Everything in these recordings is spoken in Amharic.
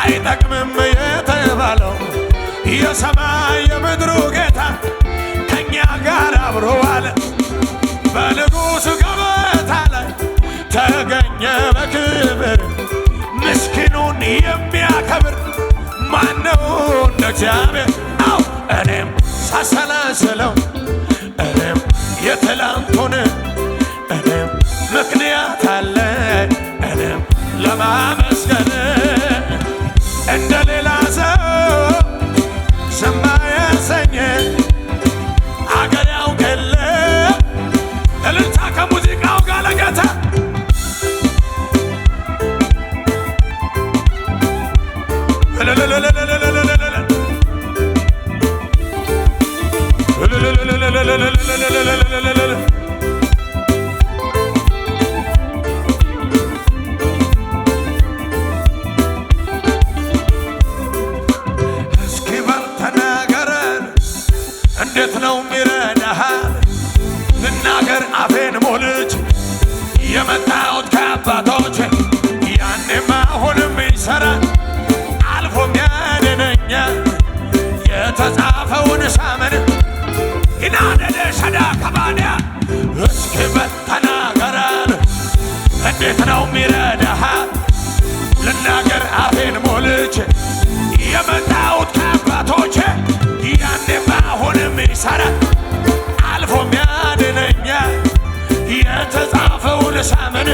አይጠቅምም የተባለው የሰማይ የምድሩ ጌታ ከኛ ጋር አብሮ አለ። በንጉሥ ገበታ ላይ ተገኘ በክብር ምስኪኑን የሚያከብር ማነው እንደ እግዚአብሔር? አው እኔም ሳሰላስለው እኔም የትላንቱን እኔም ምክንያት አለ እኔም ለማመስገን እንደ ሌላ ሰው ዝም አያሰኝ አገር ያውቅል እልልታ ከሙዚቃው ጋር ለጌታ እስኪ በል ተናገረን እንዴት ነው ሚረዳህ? ልናገር አፌን ሞልቼ የመጣሁት ከአባቶቼ ያኔም አሁንም ይሠራል አልፎም ያድነኛል የተጻፈውን ሳምን ይናደደ ሸዳ ከባንያ እስኪ በል ተናገረን እንዴት ነው ሚረዳህ? ልናገር አፌን ሞልቼ የመጣሁት ከአባቶቼ ያኔም አሁንም ይሠራል አልፎም ያድነኛል የተጻፈውን ሳምን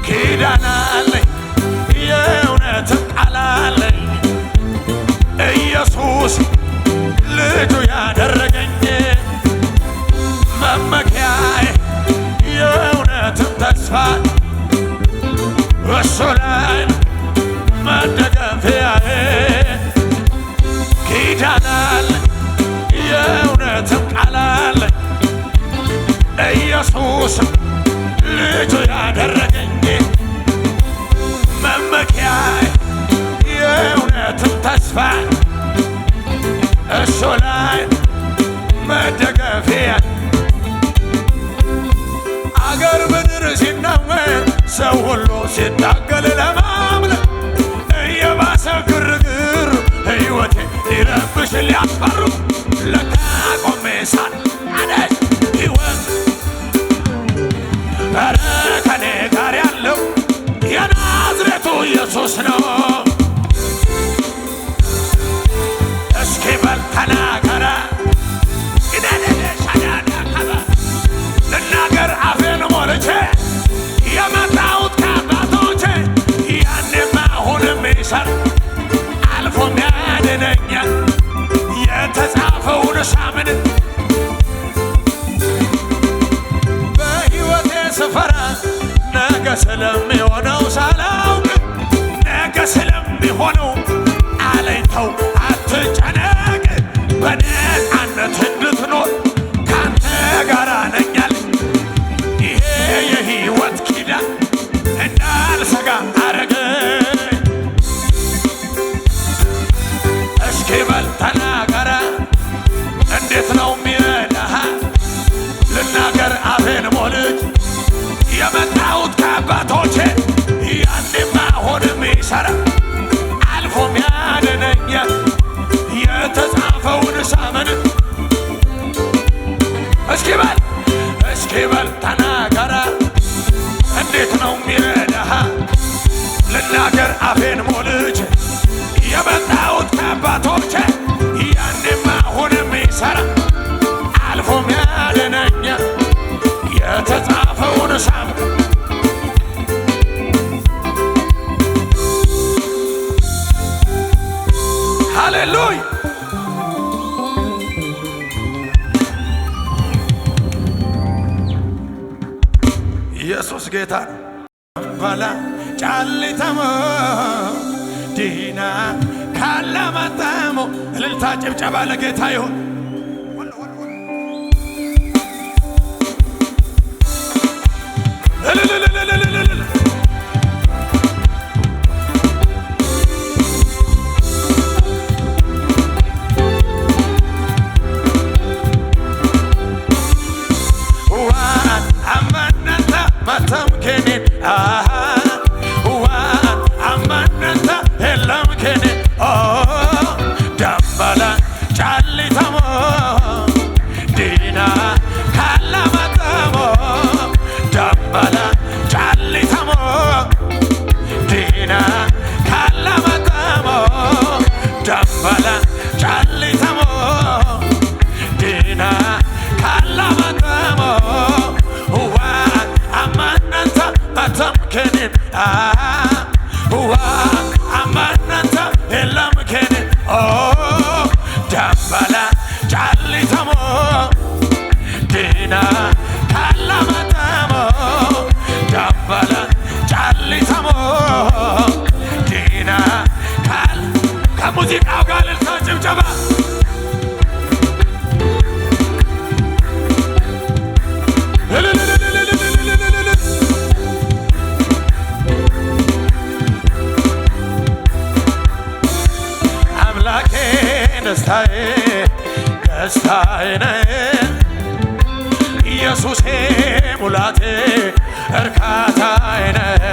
ኪዳን አለኝ የእውነትም ቃል አለኝ ኢየሱስ ልጁ ያደረገኝ መመኪያዬ የእውነትም ተስፋ እሱ ላይ መደገፊያዬ ኪዳን አለኝ የእውነትም ቃል አለኝ ኢየሱስ ልጁ ያደረገኝ መመኪያዬ የእውነትም ተስፋ እሱ ላይ መደገፊያ አገር ምድር ሲናወጥ ሰው ሁሉ ሲታገል ለማምለጥ እየባሰ ግርግር ሕይወቴ ሊረብሽ ሊያስፈሩ ለካ ቆሜ ሳነስ ሕይወት ኧረ ከኔ ጋር ያለው የናዝሬቱ ኢየሱስ ነው። እስኪ በል ተናገረ ልናገር አፌን ሞልቼ የመጣሁት ከአባቶቼ ያኔም አሁንም ይሠራል አልፎም ያድነኛል የተጻፈውን ሳምን በሕይወቴ ስፈራ ነገ ስለሚሆነው ሳላውቅ ነገ ስለሚሆነው አለኝተው አትጨነቅ በነፃነት እንድትኖር ካንተ ጋር ነኛል ይሄ የሕይወት ኪዳን እንዳልሰጋ አረገኝ። እስኪ በል ተናገረ እንዴት ነው ሚረዳህ? ልናገር አፌን ሞልቼ የመጣሁት ከአባቶቼ ያኔም አሁንም ይሠራል አልፎም ያድነኛል የተጻፈውን ሳምን እስኪ በል ተናገረ እንዴት ነው ሚረዳህ? ልናገር አፌን ሞልቼ የመጣሁት ከአባቶቼ ያኔም አሁንም ይሠራል አልፎም ያድነኛል የተጻፈውን ሳምን ሃሌሉያ ኢየሱስ ጌታ ነው። ባላ ጫሊተሞ ዲና ካላማጣሞ እልልታ ጭብጨባ ለጌታ ይሁን። ደስታዬ ደስታዬ ነህ ኢየሱሴ ሙላቴ እርካታዬ ነህ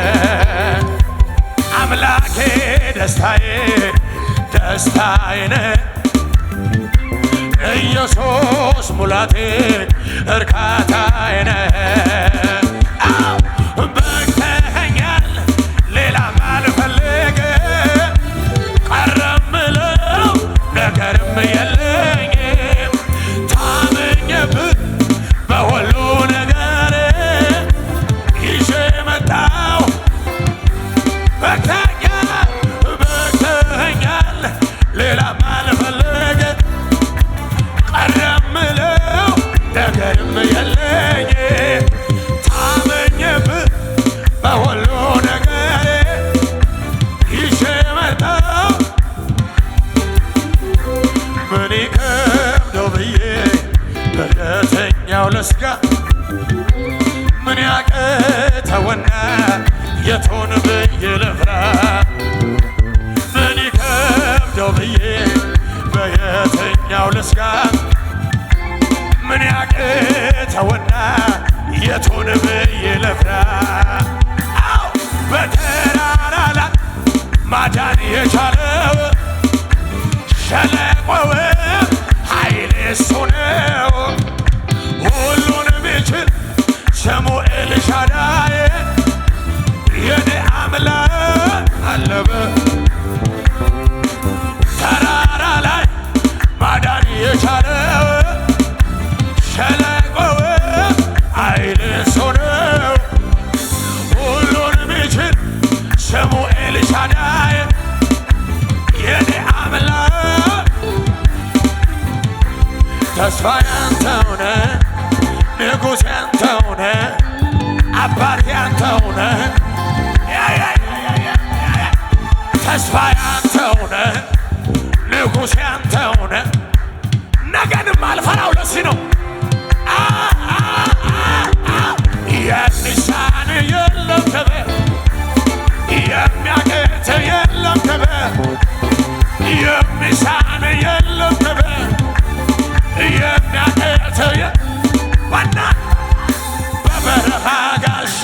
አምላኬ ደስታዬ ደስታዬ ነህ ኢየሱስ ሙላቴ እርካታዬ ነህ በቅተኸኛል ሌላ ማልፈልግ ቀረም ምለው ነገርም የለኝም ታምኜብህ በሁሉ ነገር ይዤ መጣሁ በቅተኸኛል ሌላ ማልፈልግ ቀረም ምለው ነገርም የለኝም ታምኜብህ በሁሉ ነገር ይዤ መጣሁ ምን ይከብደው ብዬ በየትኛው ልስጋ ምን ያቅተውና የቱን ብዬ ልፍራ ምን ይከብደው ብዬ በየትኛው ልስጋ ምን ያቅተውና የቱን ብዬ ልፍራ አው በተራራ ላይ ማዳን የቻለው ሸለቆው ኃይል እሱ ነው ሁሉን ቢችል ስሙ ኤልሻዳይ የኔ አምላክ አለበ ተራራ ላይ ማዳን የቻለው ሸለቆው ኃይል እሱ ነው ሁሉን ቢችል ስሙ ኤልሻዳይ የኔ አምላክ ተስፋ ያንተው ነህ ንጉሥ ያንተው ነህ አባት ያንተው ነህ ተስፋ ያንተው ነህ ንጉሥ ያንተው ነህ ነገንም አልፈራው ለዚህ ነው የሚሳን የለም ክብር የሚያቅት የለም ክብር የሚሳን የለም ክብር የሚያቅት ዋና በበረሃ ጋሻ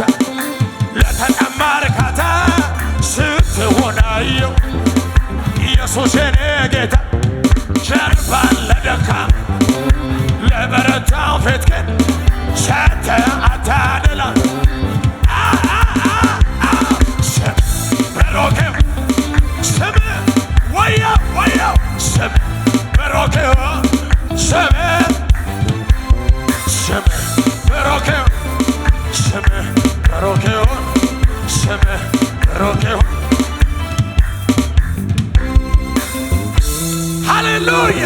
ለተጠማ እርካታ ስትሆን አየሁ ኢየሱስ የኔ ጌታ ጀርባን ለደካማ ለበረታው ፊት ግን ሰጥተህ አታድላ በሮኬው ስምህ ወያው ወያው ስምህ በሮኬው ስምህ ስምህ በሮኬው ስምህ በሮኬው ስምህ በሮኬው ሃሌሉያ